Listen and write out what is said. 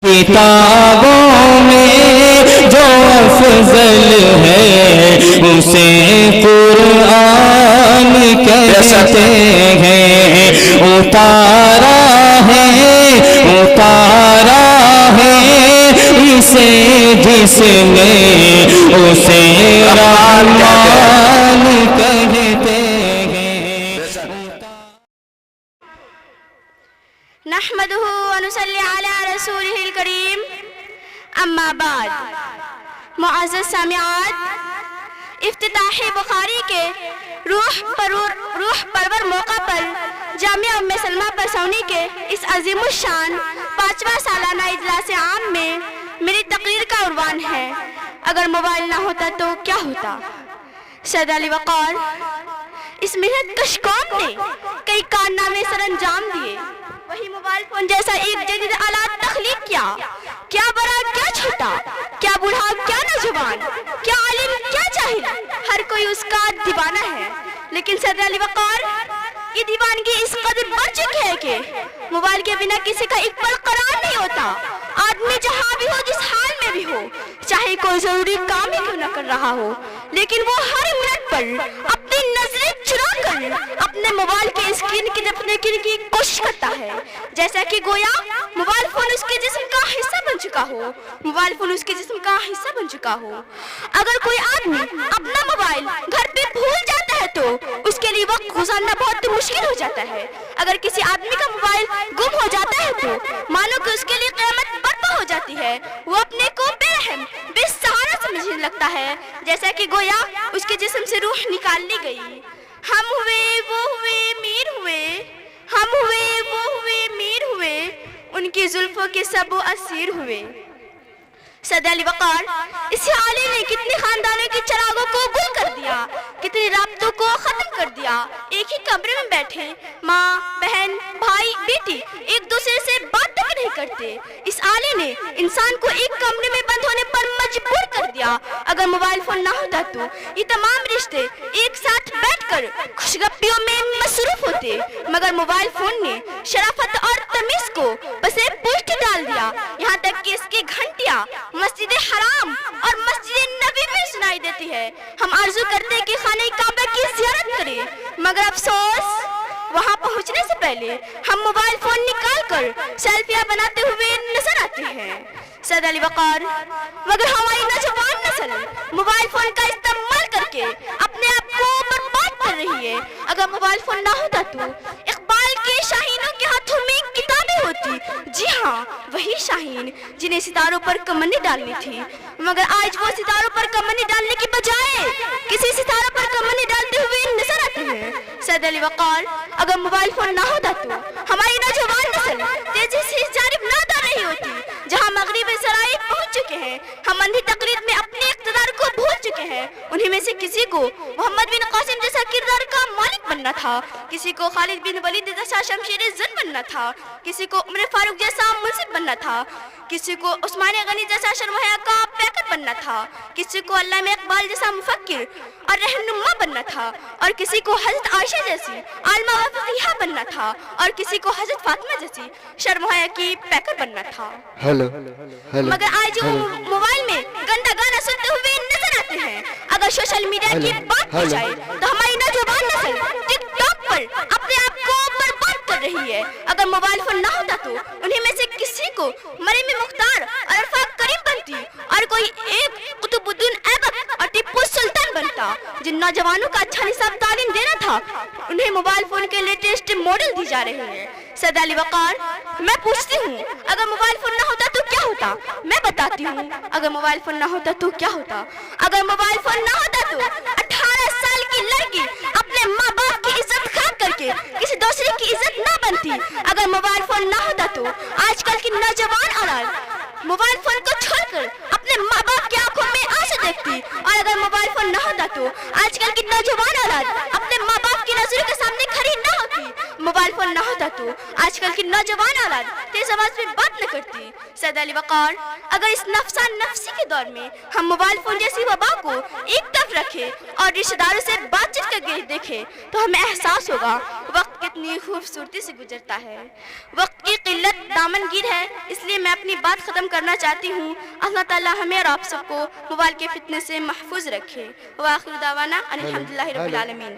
کتابوں میں جو افضل ہے اسے قرآن کہتے ہیں، اتارا ہے اسے جس نے اسے رحمان کہتے ہیں۔ نحمده ونصلي على رسوله الكريم، اما بعد۔ معزز سامعات، افتتاح بخاری کے روح پرور موقع پر جامعہ ام سلمہ پرسونی کے اس عظیم الشان 5واں سالانہ اجلاس عام میں میری تقریر کا عنوان ہے اگر موبائل نہ ہوتا تو کیا ہوتا۔ سید علی وقار، اس محنت کش قوم نے کئی کارنامے سر انجام دیے، وہی موبائل فون جیسا ایک جدید آلات تخلیق کیا۔ کیا بڑا کیا چھوٹا، کیا بوڑھا کیا نوجوان، کیا عالم کیا جاہل، ہر کوئی اس کا دیوانہ ہے۔ لیکن سید علی وقار، یہ دیوانگی اس قدر بڑھ چکی ہے کہ موبائل کے بنا کسی کا ایک پل قرار نہیں ہوتا۔ آدمی جہاں بھی ہو، جس حال میں بھی ہو، چاہے کوئی ضروری کام ہی کیوں نہ کر رہا ہو، لیکن وہ ہر منٹ پر اپنی نظریں چرا کر اپنے موبائل کے اسکرین کی طرف دیکھنے کی کوشش کرتا ہے، جیسا کہ گویا موبائل فون اس کے جسم کا حصہ بن چکا ہو۔ موبائل فون اس کے جسم کا حصہ بن چکا ہو۔ اگر کوئی آدمی اپنا موبائل گھر پہ بھول جاتا ہے تو اس کے لیے وقت گزارنا بہت مشکل ہو جاتا ہے۔ اگر کسی آدمی کا موبائل گم ہو جاتا ہے تو مانو کہ اس کے لیے قیامت برپا ہو جاتی ہے۔ وہ اپنے کو بے رحم، بے سہارا سمجھنے لگتا ہے، جیسا کہ گویا اس کے جسم سے روح نکال لی گئی۔ ہم ہوئے وہ ہوئے میر ہوئے، ہم ہوئے وہ ہوئے میر ہوئے، ان کی زلفوں کے سب و اسیر ہوئے۔ سید علی وقار، اس حالی نے کتنے خاندانوں کے چراغوں کو گل کر دیا، کتنے رابطوں کو ختم کر دیا۔ ایک ہی کمرے میں بیٹھے ماں، بہن، بھائی، بیٹی ایک دوسرے سے بات تک نہیں کرتے۔ اس آلے نے انسان کو ایک کمرے میں بند ہونے پر مجبور کر دیا۔ اگر موبائل فون نہ ہوتا تو یہ تمام رشتے ایک ساتھ بیٹھ کر خوشگپیوں میں مصروف ہوتے، مگر موبائل فون نے شرافت اور تمیز کو بسے پشت ڈال دیا، یہاں تک کہ اس کی گھنٹیاں مسجد حرام اور مسجد نبی میں سنائی دیتی ہے۔ ہم آرزو کرتے ہیں کہ خانہ کعبہ کی زیارت کریں، مگر افسوس وہاں پہنچنے سے پہلے ہم موبائل فون نکال کر سیلفیاں بناتے ہوئے نظر آتے ہیں۔ سید علی وقار، مگر ہماری نوجوان نسل موبائل فون کا استعمال کر کے اپنے آپ کو برباد کر رہی ہے۔ اگر موبائل فون نہ ہوتا تو اقبال کے شاہینوں کے ہاتھوں میں کتابیں ہوتی، جی ہاں وہی شاہین جنہیں ستاروں پر کمنی ڈالنی تھی، مگر آج وہ ستاروں پر کمنی ڈالنے کی بجائے کسی ستاروں پر کمنی ڈالتے ہوئے نظر آتے ہیں۔ سید علی وقار، اگر موبائل فون نہ ہوتا تو ہماری نوجوان نسل تیزی سے اس جانب نہ دار رہی ہوتی جہاں مغربی ذرائع پہنچ چکے ہیں۔ ہم اندھی تقلید میں اپنے اقتدار کو بھول چکے ہیں۔ انہی میں سے کسی کو محمد بن قاسم جیسا کردار کا مالک بننا تھا، کسی کو خالد بن ولید جیسا شمشیر زن بننا تھا، کسی کو عمر فاروق جیسا منصف بننا تھا، کسی کو عثمان غنی جیسا شرمحیا کا پیکر بننا تھا، کسی کو علامہ اقبال جیسا مفکر اور رہنما بننا تھا، اور کسی کو حضرت عائشہ جیسی عالمہ و فقیہہ بننا تھا، اور کسی کو حضرت فاطمہ جیسی شرمحیا کی پیکر بننا تھا۔ مگر آج وہ موبائل میں گندا گانا سنتے ہوئے نظر آتے ہیں۔ اگر سوشل میڈیا کی بات کی جائے تو ہماری نوجوان نسل ٹک ٹاک پر اپنے آپ کو برباد کر رہی ہے۔ اگر موبائل فون نہ ہوتا تو انہیں میں سے کسی کو مریم مختار اور عرفات کریم بنتی، اور کوئی ایک قطب الدین ایبک اور ٹیپو سلطان بنتا۔ جن نوجوانوں کا اچھا نصاب تعلیم دینا تھا انہیں موبائل فون کے لیٹسٹ ماڈل دی جا رہے ہیں۔ سید علی وقار، میں پوچھتی ہوں اگر موبائل فون نہ ہوتا تو کیا ہوتا؟ میں بتاتی ہوں اگر موبائل فون نہ ہوتا تو کیا ہوتا۔ اگر موبائل فون نہ ہوتا تو 18 سال کی لڑکی اپنے ماں باپ کی عزت خراب کر کے کسی دوسرے کی عزت نہ بنتی۔ اگر موبائل فون نہ ہوتا تو آج کل کی نوجوان اولاد موبائل فون کو چھوڑ کر اپنے ماں باپ کی آنکھوں میں آنسو دیکھتی، اور اگر موبائل فون نہ ہوتا تو آج کل کی نوجوان اولاد اپنے ماں باپ کی نظروں کے سامنے کھڑی نہ ہوتی۔ موبائل فون نہ ہوتا تو آج کل کی نوجوان اولاد تیز آواز میں بات نہ کرتی۔ سید علی وقار، اگر اس نفسا نفسی کے دور میں ہم موبائل فون جیسی وبا کو ایک طرف رکھے اور رشتہ داروں سے بات چیت کر کے دیکھے تو ہمیں احساس ہوگا وقت کتنی خوبصورتی سے گزرتا ہے۔ وقت کی قلت دامنگیر ہے، اس لیے میں اپنی بات ختم کرنا چاہتی ہوں۔ اللہ تعالی ہمیں اور آپ سب کو موبائل کے فتنے سے محفوظ رکھے۔ وآخر دعوانا ان الحمدللہ رب العالمین۔